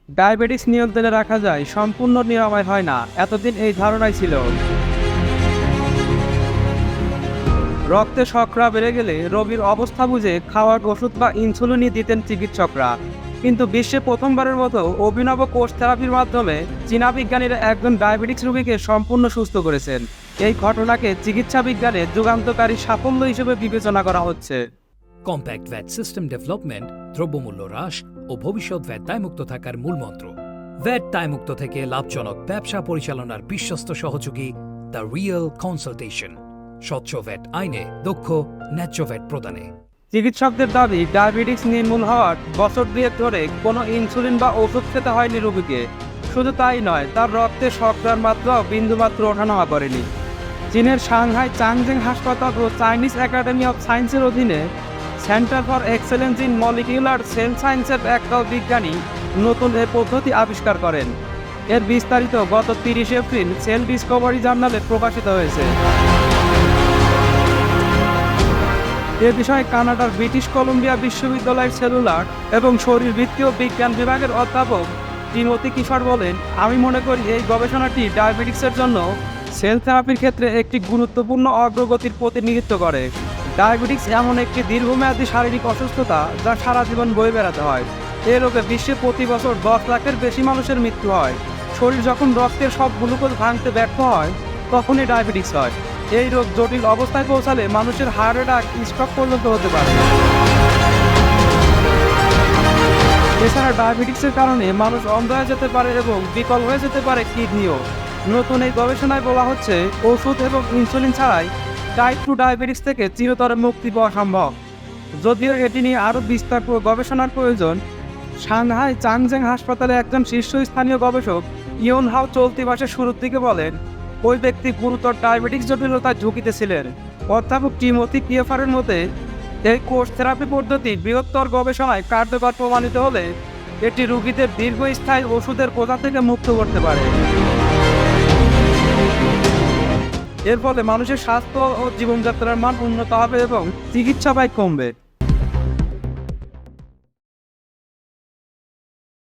Diabetes নিয়ন্ত্রণে রাখা যায়, সম্পূর্ণ নিরাময় হয় না, এতদিন এই ধারণাই ছিল। রক্তে শর্করা বেড়ে গেলে রোগীর অবস্থা বুঝে খাওয়ার ওষুধ বা ইনসুলিনই দিতেন চিকিৎসকরা। কিন্তু বিশ্বে প্রথমবারের মতো অভিনব কোষ থেরাপির মাধ্যমে চীনা বিজ্ঞানীরা একজন ডায়াবেটিস রোগীকে সম্পূর্ণ সুস্থ করেছেন। এই ঘটনাকে চিকিৎসা বিজ্ঞানে যুগান্তকারী সাফল্য হিসেবে বিবেচনা করা হচ্ছে। কম্প্যাক্ট ভ্যাট সিস্টেম ডেভেলপমেন্ট, দ্রব্যমূল্য হ্রাস ও ভবিষ্যৎ ভ্যাট দায়মুক্ত থাকার মূলমন্ত্র। ভ্যাট দায়মুক্ত থেকে লাভজনক ব্যবসা পরিচালনার বিশ্বস্ত সহযোগী দ্য রিয়েল কনসালটেশন। স্বচ্ছ ভ্যাট আইনে দক্ষ ন্যায্য ভ্যাট প্রদানে। চিকিৎসকদের দাবি, ডায়াবেটিস নির্মূল হওয়ার বছর দুয়েক ধরে কোনো ইনসুলিন বা ওষুধ খেতে হয়নি রোগীকে। শুধু তাই নয়, তার রক্তে শর্করার মাত্রাও বিন্দুমাত্র ওঠানামা করেনি। চীনের সাংহাই চাংজেং হাসপাতাল ও চাইনিজ একাডেমি অফ সায়েন্সের অধীনে centre for excellence in molecular cell সায়েন্সের একদল বিজ্ঞানী নতুন এ পদ্ধতি আবিষ্কার করেন। এর বিস্তারিত গত 30 এপ্রিল সেল ডিসকভারি জার্নালে প্রকাশিত হয়েছে। এ বিষয়ে কানাডার ব্রিটিশ কলম্বিয়া বিশ্ববিদ্যালয়ের সেলুলার এবং শরীরবৃত্তীয় বিজ্ঞান বিভাগের অধ্যাপক টিমোথি কিফার বলেন, আমি মনে করি এই গবেষণাটি ডায়াবেটিক্সের জন্য সেল থেরাপির ক্ষেত্রে একটি গুরুত্বপূর্ণ অগ্রগতির প্রতিনিধিত্ব করে। ডায়াবেটিক্স এমন একটি দীর্ঘমেয়াদী শারীরিক অসুস্থতা যা সারা জীবন বয়ে বেড়াতে হয়। এ রোগে বিশ্বে প্রতি বছর 10 লাখের বেশি মানুষের মৃত্যু হয়। শরীর যখন রক্তের সব গ্লুকোজ ভাঙতে ব্যর্থ হয়, তখনই ডায়াবেটিক্স হয়। এই রোগ জটিল অবস্থায় পৌঁছালে মানুষের হার্ট অ্যাটাক, স্ট্রোক পর্যন্ত হতে পারে। এছাড়া ডায়াবেটিক্সের কারণে মানুষ অন্ধ হয়ে যেতে পারে এবং বিকল হয়ে যেতে পারে কিডনিও। নতুন এই গবেষণায় বলা হচ্ছে, ওষুধ এবং ইনসুলিন ছাড়াই টাইপ 2 ডায়াবেটিক্স থেকে চিরতরে মুক্তি পাওয়া সম্ভব। যদিও এটি নিয়ে আরও বিস্তার গবেষণার প্রয়োজন। সাংহাই চাংজেং হাসপাতালে একজন শীর্ষস্থানীয় গবেষক ইয়ন হাও চলতি মাসের শুরুর দিকে বলেন, ওই ব্যক্তি গুরুতর ডায়াবেটিক্স জটিলতার ঝুঁকিতে ছিলেন। অধ্যাপক টিমোথি কিফারের মতে, এই কোষ থেরাপি পদ্ধতি বৃহত্তর গবেষণায় কার্যকর প্রমাণিত হলে এটি রোগীদের দীর্ঘস্থায়ী ওষুধের বোঝা থেকে মুক্ত করতে পারে। এর ফলে মানুষের স্বাস্থ্য ও জীবনযাত্রার মান উন্নত হবে এবং চিকিৎসা ব্যয় কমবে।